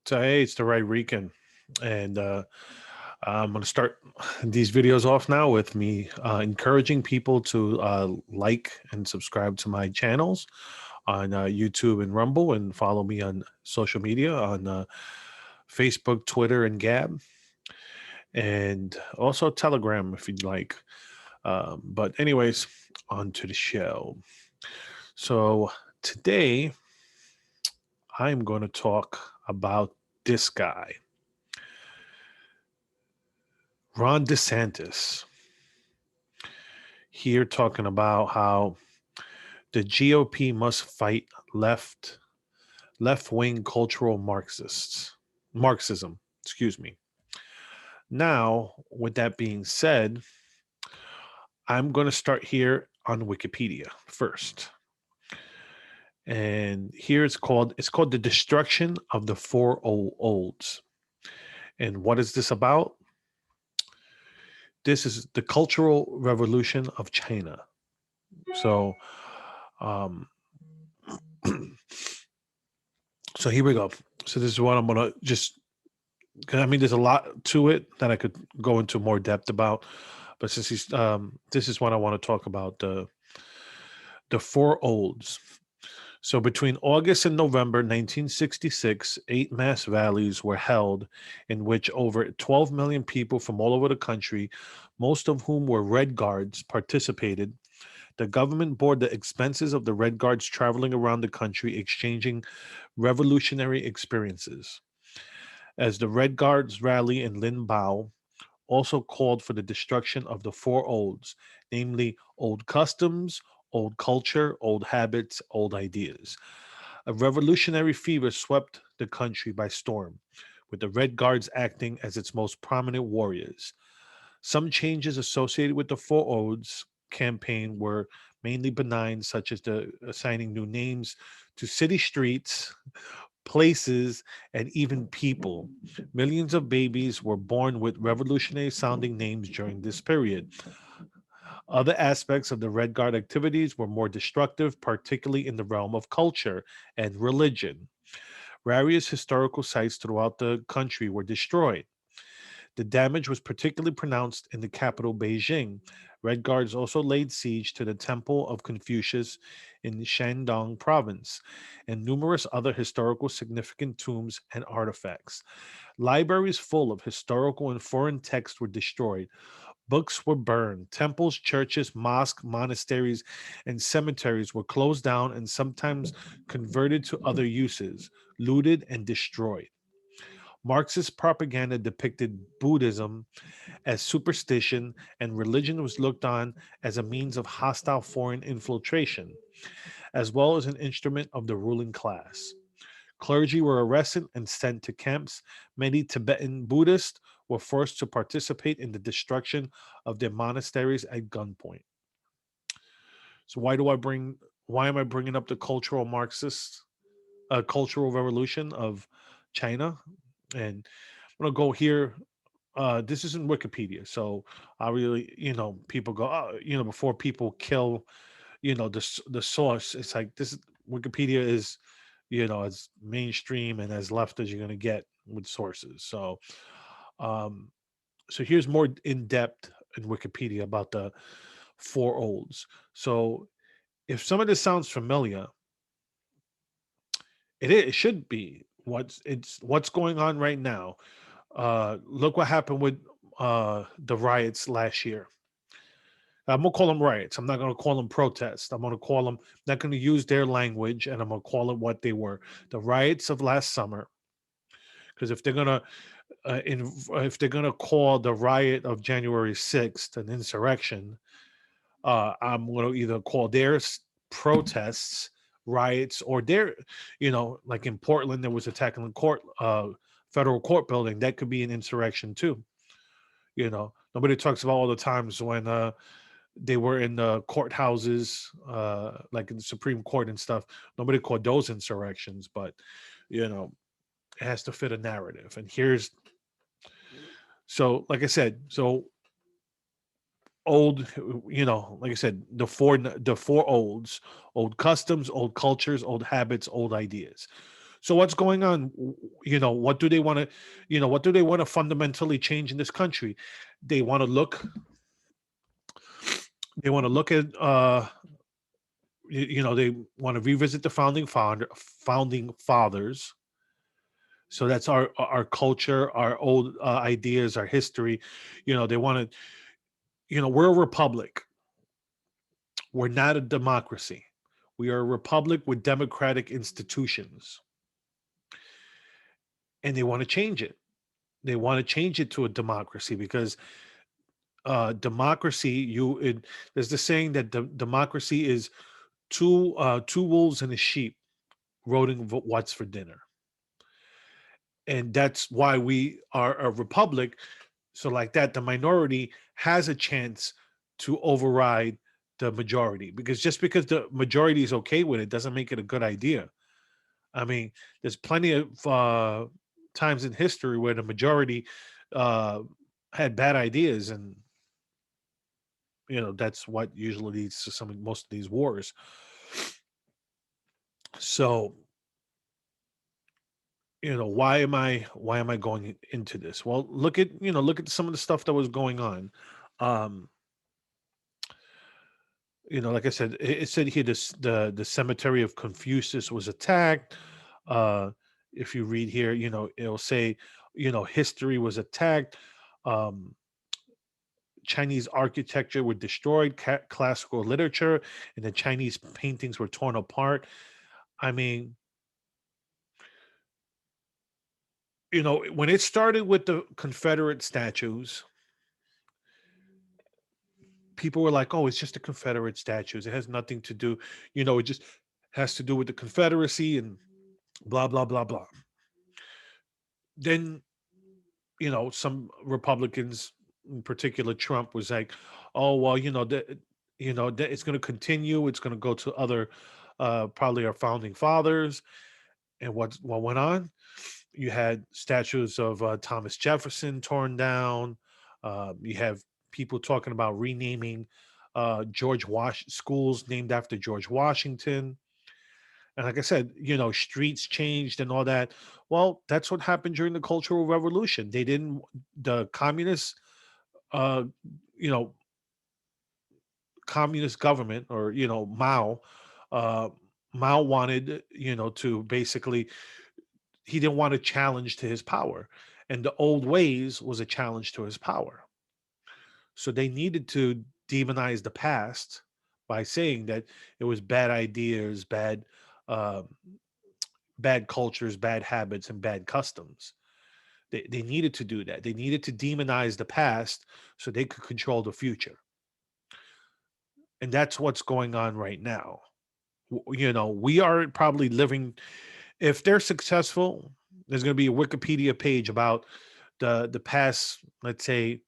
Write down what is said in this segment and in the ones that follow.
So hey, it's the right Rican, and I'm going to start these videos off now with me encouraging people to like and subscribe to my channels on YouTube and Rumble, and follow me on social media on Facebook, Twitter, and Gab, and also Telegram if you'd like. But anyways, on to the show. So today I'm going to talk about this guy, Ron DeSantis, here talking about how the GOP must fight left-wing cultural Marxism, excuse me. Now, with that being said, I'm going to start here on Wikipedia first. And here it's called The Destruction of the Four Olds. And what is this about? This is the Cultural Revolution of China. So um so here we go. So this is what I'm gonna just, 'cause I mean, there's a lot to it that I could go into more depth about, but since this is what I want to talk about, the four olds. So between August and November 1966, 8 mass rallies were held in which over 12 million people from all over the country, most of whom were Red Guards, participated. The government bore the expenses of the Red Guards traveling around the country exchanging revolutionary experiences. As the Red Guards rally in Lin Bao also called for the destruction of the four olds, namely old customs, old culture, old habits, old ideas. A revolutionary fever swept the country by storm, with the Red Guards acting as its most prominent warriors. Some changes associated with the Four Olds campaign were mainly benign, such as the assigning new names to city streets, places, and even people. Millions of babies were born with revolutionary sounding names during this period. Other aspects of the Red Guard activities were more destructive, particularly in the realm of culture and religion. Various historical sites throughout the country were destroyed. The damage was particularly pronounced in the capital, Beijing. Red Guards also laid siege to the Temple of Confucius in Shandong province and numerous other historical significant tombs and artifacts. Libraries full of historical and foreign texts were destroyed. Books were burned. Temples, churches, mosques, monasteries, and cemeteries were closed down and sometimes converted to other uses, looted, and destroyed. Marxist propaganda depicted Buddhism as superstition, and religion was looked on as a means of hostile foreign infiltration, as well as an instrument of the ruling class. Clergy were arrested and sent to camps. Many Tibetan Buddhists were forced to participate in the destruction of their monasteries at gunpoint. So why am I bringing up the cultural revolution of China? And I'm gonna go here. This is in Wikipedia, so I really, people go, oh, before people kill, the source. It's like this. Wikipedia is, as mainstream and as left as you're gonna get with sources. Um, so here's more in depth in Wikipedia about the four olds. So if some of this sounds familiar, it should be what's going on right now. Look what happened with the riots last year. I'm gonna call them riots. I'm not gonna call them protests. I'm gonna call them. Not gonna use their language, and I'm gonna call it what they were. The riots of last summer. Because if they're gonna call the riot of January 6th an insurrection, I'm gonna either call their protests riots, or their, like in Portland, there was attacking the federal court building. That could be an insurrection too. Nobody talks about all the times when they were in the courthouses, like in the Supreme Court and stuff. Nobody called those insurrections, but it has to fit a narrative. And here's so, like I said, so old, like I said, the four olds: old customs, old cultures, old habits, old ideas. So what's going on? What do they want to, what do they want to fundamentally change in this country? They want to look, they want to look at, they want to revisit the founding fathers. So that's our culture, our old ideas, our history. They want to, we're a republic. We're not a democracy. We are a republic with democratic institutions, and they want to change it. They want to change it to a democracy because democracy, there's the saying that democracy is two wolves and a sheep voting what's for dinner, and that's why we are a republic. So like that, the minority has a chance to override the majority, because just because the majority is okay with it doesn't make it a good idea. I mean, there's plenty of times in history where the majority uh, had bad ideas, and that's what usually leads to most of these wars. So, why am I going into this? Well, look at some of the stuff that was going on. Um, like I said, it said here this the cemetery of Confucius was attacked. Uh, if you read here, it'll say, history was attacked. Um, Chinese architecture were destroyed, classical literature and the Chinese paintings were torn apart. I mean, when it started with the Confederate statues, people were like, "Oh, it's just the Confederate statues. It has nothing to do, it just has to do with the Confederacy and blah blah blah blah." Then, some Republicans, in particular Trump, was like, "Oh, well, that it's going to continue. It's going to go to other, probably our founding fathers." And what went on? You had statues of Thomas Jefferson torn down. You have people talking about renaming schools named after George Washington. And like I said, streets changed and all that. Well, that's what happened during the Cultural Revolution. The uh, you know, communist government, or uh, Mao wanted, to basically, he didn't want a challenge to his power, and the old ways was a challenge to his power. So they needed to demonize the past by saying that it was bad ideas, um, bad cultures, bad habits, and bad customs. They needed to do that. They needed to demonize the past so they could control the future. And that's what's going on right now. We are probably living, if they're successful, there's going to be a Wikipedia page about the past, let's say,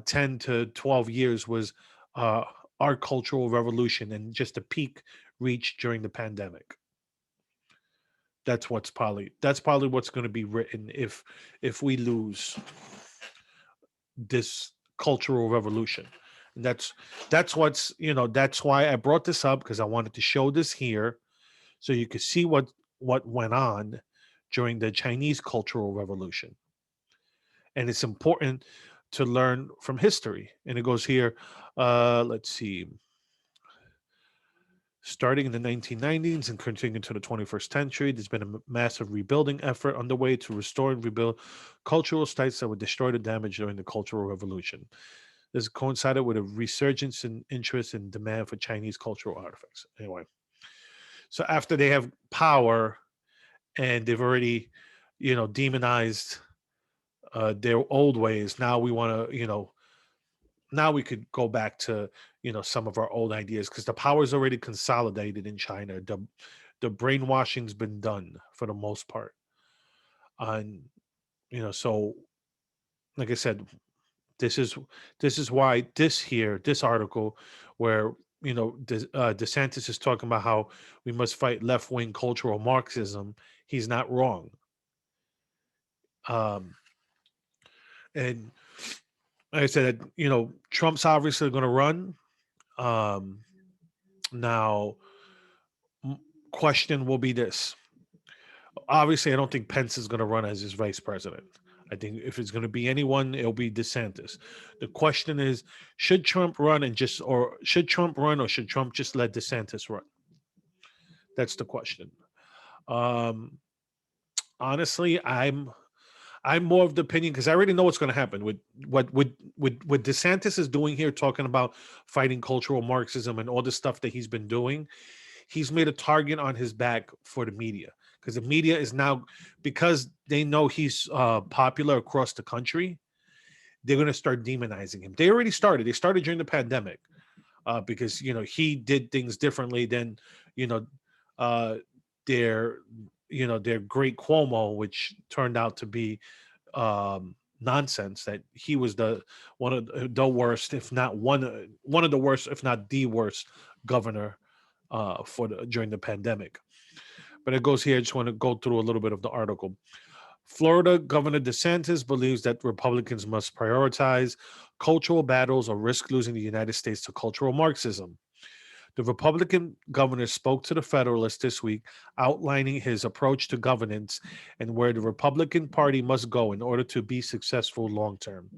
10 to 12 years was uh, our cultural revolution, and just a peak reached during the pandemic. That's probably what's going to be written if we lose this cultural revolution. And that's why I brought this up, because I wanted to show this here so you could see what went on during the Chinese Cultural Revolution. And it's important to learn from history. And it goes here, let's see, starting in the 1990s and continuing to the 21st century, there's been a massive rebuilding effort underway to restore and rebuild cultural sites that were destroyed or damaged during the Cultural Revolution. This coincided with a resurgence in interest and demand for Chinese cultural artifacts. Anyway, so after they have power and they've already, demonized their old ways, now we want to, now we could go back to, some of our old ideas, because the power is already consolidated in China. The brainwashing's been done for the most part. And so like I said, this is why this article, where DeSantis is talking about how we must fight left-wing cultural Marxism, he's not wrong. um and like I said, Trump's obviously going to run. Now, question will be this: Obviously, I don't think Pence is going to run as his vice president. I think if it's going to be anyone, it'll be DeSantis. The question is, should Trump run or should Trump run, or should Trump just let DeSantis run? That's the question. Um, Honestly, I'm more of the opinion, because I already know what's going to happen with what DeSantis is doing here, talking about fighting cultural Marxism and all the stuff that he's been doing. He's made a target on his back for the media, because the media is now, because they know he's popular across the country, they're going to start demonizing him. They already started. They started during the pandemic, because he did things differently than you know uh, their their great Cuomo, which turned out to be nonsense. That he was one of the worst, if not one of the worst, if not the worst governor during the pandemic. But it goes here. I just want to go through a little bit of the article. Florida Governor DeSantis believes that Republicans must prioritize cultural battles or risk losing the United States to cultural Marxism. The Republican governor spoke to the Federalists this week, outlining his approach to governance and where the Republican Party must go in order to be successful long term.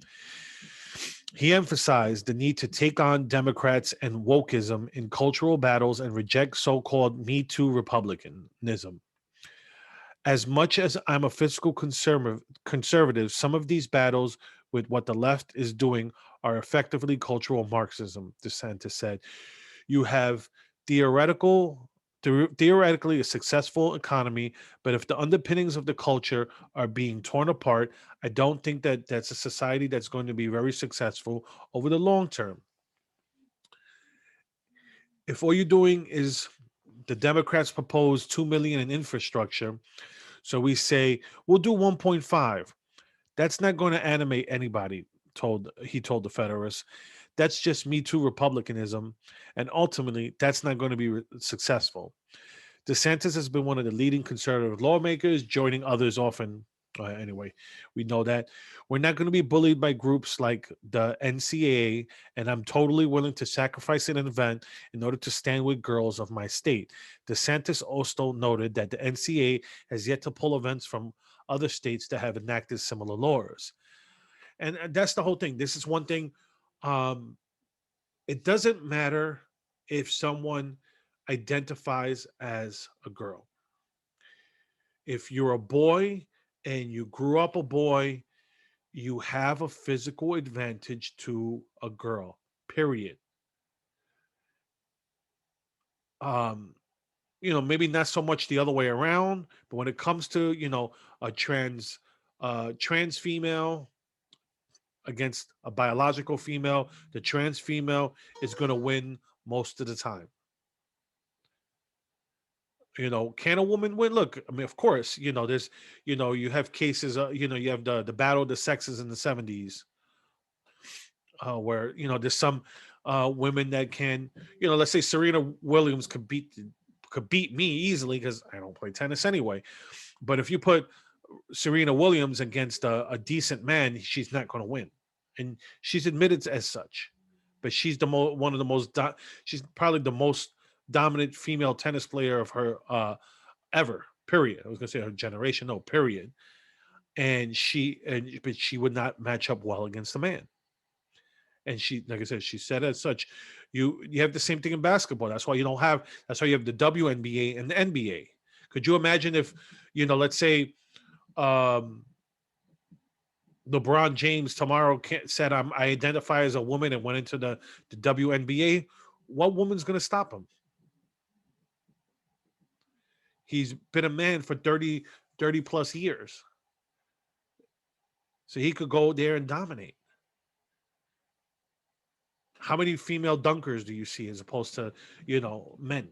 He emphasized the need to take on Democrats and wokeism in cultural battles and reject so called Me Too Republicanism. As much as I'm a fiscal conservative, some of these battles with what the left is doing are effectively cultural Marxism, DeSantis said. You have theoretical theoretically a successful economy, but if the underpinnings of the culture are being torn apart, I don't think that that's a society that's going to be very successful over the long term. If all you're doing is, the Democrats propose 2 million in infrastructure, so we say we'll do 1.5. That's not going to animate anybody, told the Federalists. That's just Me Too Republicanism, and ultimately, that's not going to be successful. DeSantis has been one of the leading conservative lawmakers, joining others often. Anyway, we know that we're not going to be bullied by groups like the NCAA, and I'm totally willing to sacrifice an event in order to stand with girls of my state. DeSantis also noted that the NCAA has yet to pull events from other states that have enacted similar laws. And that's the whole thing. This is one thing. Um, it doesn't matter if someone identifies as a girl. If you're a boy and you grew up a boy, you have a physical advantage to a girl, period. Um, Maybe not so much the other way around, but when it comes to, a trans female against a biological female, the trans female is going to win most of the time. Can a woman win? Look, I mean, of course, there's, you have cases, you have the battle of the sexes in the 70s, where, there's some women that can, let's say Serena Williams could beat me easily because I don't play tennis anyway. But if you put Serena Williams against a decent man, she's not going to win. And she's admitted as such. But she's one of the most, she's probably the most dominant female tennis player of her ever. Period. I was gonna say her generation. No, period. But she would not match up well against a man. And she, like I said, she said as such. You have the same thing in basketball. That's why you don't have. That's why you have the WNBA and the NBA. Could you imagine if, let's say, um, LeBron James tomorrow said, I identify as a woman and went into the WNBA? What woman's going to stop him? He's been a man for 30 plus years. So he could go there and dominate. How many female dunkers do you see as opposed to, men?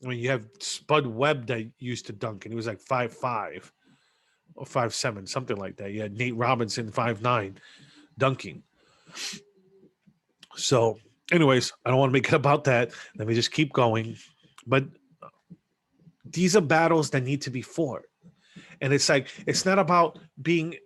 I mean, you have Spud Webb that used to dunk, and he was like 5'5" or 5'7", something like that. You had Nate Robinson 5'9", dunking. So, anyways, I don't want to make it about that. Let me just keep going. But these are battles that need to be fought. And it's like, it's not about being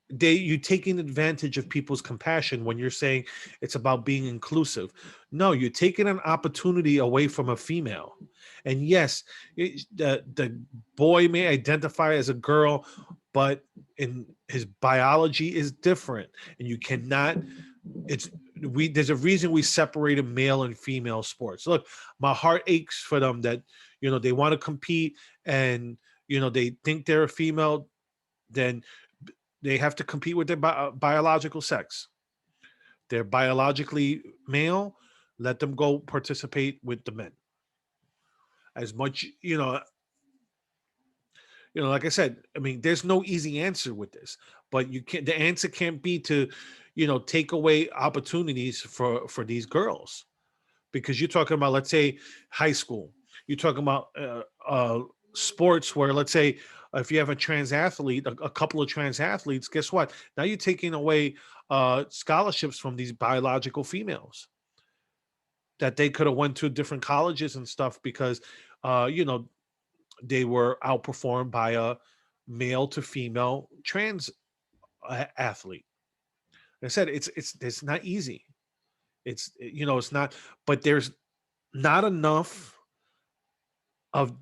you taking advantage of people's compassion when you're saying it's about being inclusive. No, you're taking an opportunity away from a female. And yes, the boy may identify as a girl, but in his biology is different, and you cannot. It's we. There's a reason we separated male and female sports. Look, my heart aches for them that they want to compete, and they think they're a female. Then they have to compete with their biological sex. They're biologically male. Let them go participate with the men. As much, like I said, I mean, there's no easy answer with this, but you can't. The answer can't be to, take away opportunities for these girls, because you're talking about, let's say, high school. You're talking about sports where, let's say, if you have a trans athlete, a couple of trans athletes, guess what? Now you're taking away scholarships from these biological females that they could have went to different colleges and stuff because, uh, you know, they were outperformed by a male to female trans athlete. Like I said, it's not easy. It's not, but there's not enough of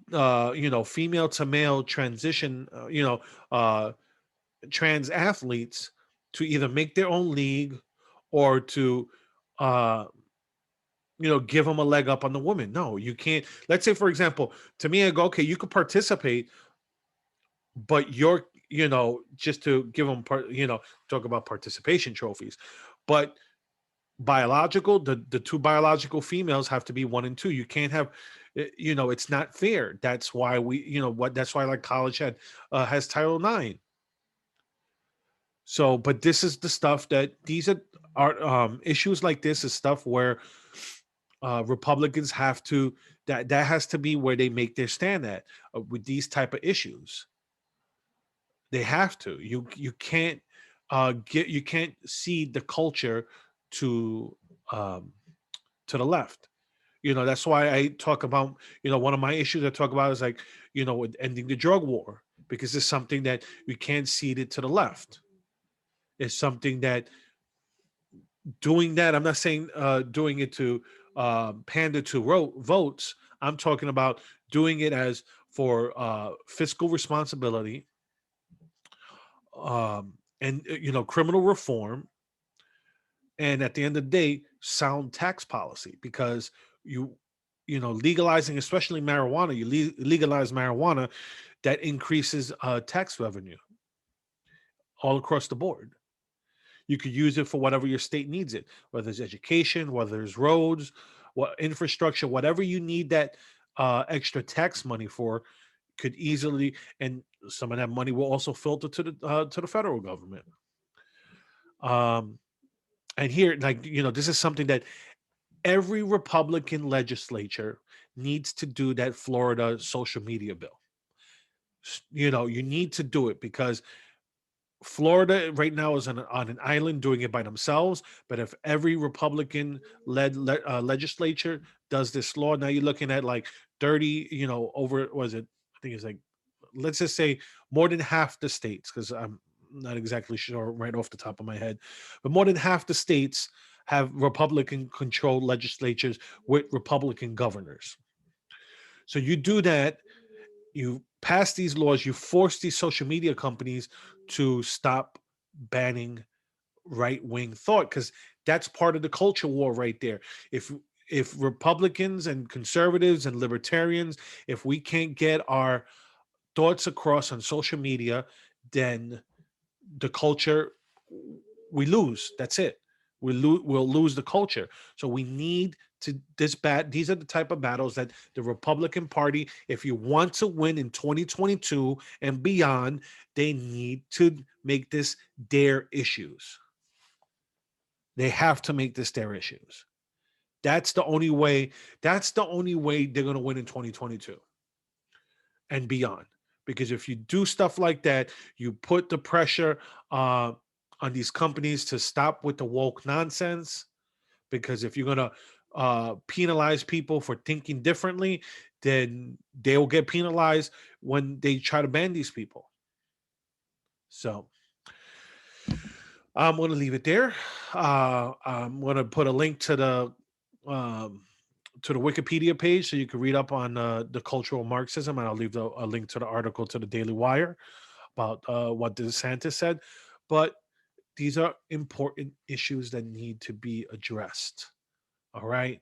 female to male transition, uh trans athletes to either make their own league or to uh give them a leg up on the woman. No, you can't. Let's say, for example, to me, I go, okay, you could participate, but you're, just to give them talk about participation trophies, but biological, the two biological females have to be one and two. You can't have, it's not fair. That's why that's why, like, college has Title IX. So, but this is the stuff that these are issues like this is stuff where Republicans have to, that has to be where they make their stand at with these type of issues. They have to. You can't you can't see the culture to um, the left. That's why I talk about, one of my issues I talk about is, like, with ending the drug war, because it's something that we can't cede it to the left. It's something that, doing that, I'm not saying doing it to pander to votes. I'm talking about doing it as for fiscal responsibility, and criminal reform, and at the end of the day, sound tax policy. Because you legalizing, especially marijuana, you legalize marijuana, that increases tax revenue all across the board. You could use it for whatever your state needs it, whether it's education, whether it's roads, what infrastructure, whatever you need that extra tax money for, could easily, and some of that money will also filter to the federal government. Um, and here, like, this is something that every Republican legislature needs to do, that Florida social media bill. You need to do it, because Florida right now is on an island doing it by themselves. But if every Republican led legislature does this law, now you're looking at like 30, over, was it? I think it's like, let's just say more than half the states, because I'm not exactly sure right off the top of my head, but more than half the states have Republican controlled legislatures with Republican governors. So you do that, you pass these laws, you force these social media companies to stop banning right wing thought, because that's part of the culture war right there. If Republicans and conservatives and libertarians, if we can't get our thoughts across on social media, then the culture, we lose. That's it. We'll lose the culture. So we need to these are the type of battles that the Republican Party, if you want to win in 2022 and beyond, they need to make this their issues. They have to make this their issues. That's the only way. That's the only way they're going to win in 2022 and beyond. Because if you do stuff like that, you put the pressure on these companies to stop with the woke nonsense. Because if you're going to penalize people for thinking differently, then they will get penalized when they try to ban these people. So I'm going to leave it there. I'm going to put a link um, to the Wikipedia page so you can read up on the cultural Marxism, and I'll leave a link to the article to the Daily Wire about what DeSantis said. But these are important issues that need to be addressed. All right.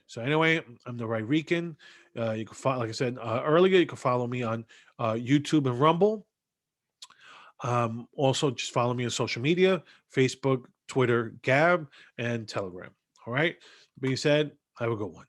So anyway, I'm the Right Rican. You can follow, like I said earlier, you can follow me on YouTube and Rumble. Also, just follow me on social media: Facebook, Twitter, Gab, and Telegram. All right. Being said, have a good one.